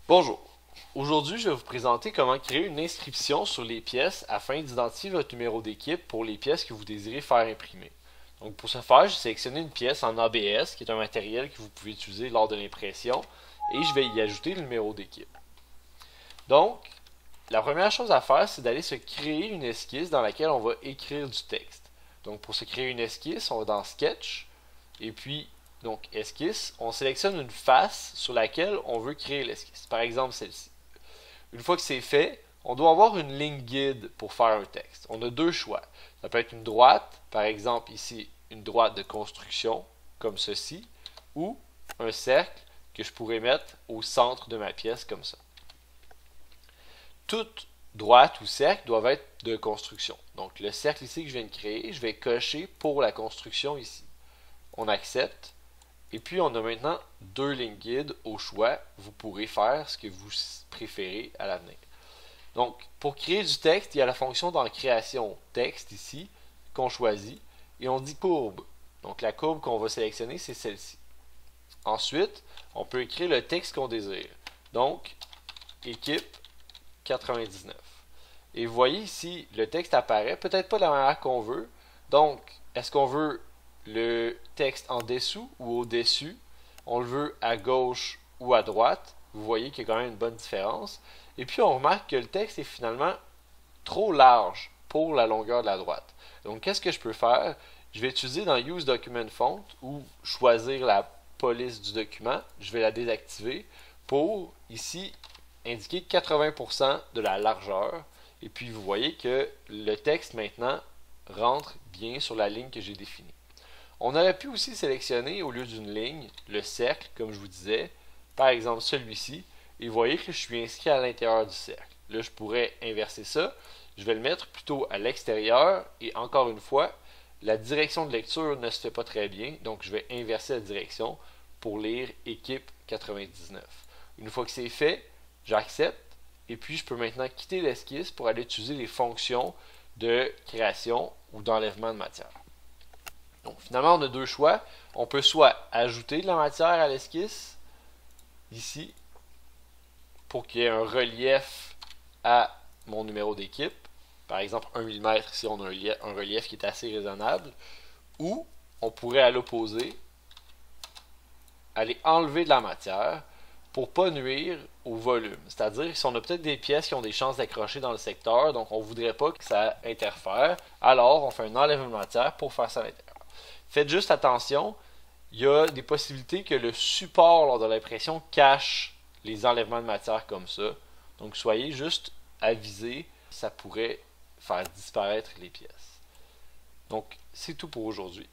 Bonjour. Aujourd'hui, je vais vous présenter comment créer une inscription sur les pièces afin d'identifier votre numéro d'équipe pour les pièces que vous désirez faire imprimer. Donc pour ce faire, j'ai sélectionné une pièce en ABS, qui est un matériel que vous pouvez utiliser lors de l'impression, et je vais y ajouter le numéro d'équipe. Donc, la première chose à faire, c'est d'aller se créer une esquisse dans laquelle on va écrire du texte. Donc pour se créer une esquisse, on va dans Sketch, et puis donc esquisse, on sélectionne une face sur laquelle on veut créer l'esquisse. Par exemple celle-ci. Une fois que c'est fait, on doit avoir une ligne guide pour faire un texte. On a deux choix. Ça peut être une droite, par exemple ici une droite de construction, comme ceci, ou un cercle que je pourrais mettre au centre de ma pièce, comme ça. Toute droite ou cercle doivent être de construction. Donc le cercle ici que je viens de créer, je vais cocher pour la construction ici. On accepte. Et puis on a maintenant deux lignes guides au choix. Vous pourrez faire ce que vous préférez à l'avenir. Donc pour créer du texte, il y a la fonction dans création texte ici qu'on choisit et on dit courbe. Donc la courbe qu'on va sélectionner, c'est celle-ci. Ensuite, on peut écrire le texte qu'on désire. Donc équipe 99. Et vous voyez ici, le texte apparaît, peut-être pas de la manière qu'on veut. Donc, est-ce qu'on veut le texte en dessous ou au-dessus? On le veut à gauche ou à droite. Vous voyez qu'il y a quand même une bonne différence. Et puis, on remarque que le texte est finalement trop large pour la longueur de la droite. Donc, qu'est-ce que je peux faire? Je vais utiliser dans Use Document Font ou choisir la police du document. Je vais la désactiver pour, ici, indiquer 80% de la largeur. Et puis, vous voyez que le texte, maintenant, rentre bien sur la ligne que j'ai définie. On aurait pu aussi sélectionner, au lieu d'une ligne, le cercle, comme je vous disais, par exemple celui-ci, et vous voyez que je suis inscrit à l'intérieur du cercle. Là, je pourrais inverser ça. Je vais le mettre plutôt à l'extérieur, et encore une fois, la direction de lecture ne se fait pas très bien, donc je vais inverser la direction pour lire équipe 99. Une fois que c'est fait, j'accepte, et puis je peux maintenant quitter l'esquisse pour aller utiliser les fonctions de création ou d'enlèvement de matière. Donc finalement, on a deux choix. On peut soit ajouter de la matière à l'esquisse, ici, pour qu'il y ait un relief à mon numéro d'équipe. Par exemple, 1 mm, ici on a un relief qui est assez raisonnable. Ou on pourrait à l'opposé, aller enlever de la matière pour pas nuire au volume. C'est-à-dire si on a peut-être des pièces qui ont des chances d'accrocher dans le secteur, donc on voudrait pas que ça interfère, alors on fait un enlèvement de matière pour faire ça à l'intérieur. Faites juste attention, il y a des possibilités que le support lors de l'impression cache les enlèvements de matière comme ça. Donc soyez juste avisés, ça pourrait faire disparaître les pièces. Donc c'est tout pour aujourd'hui.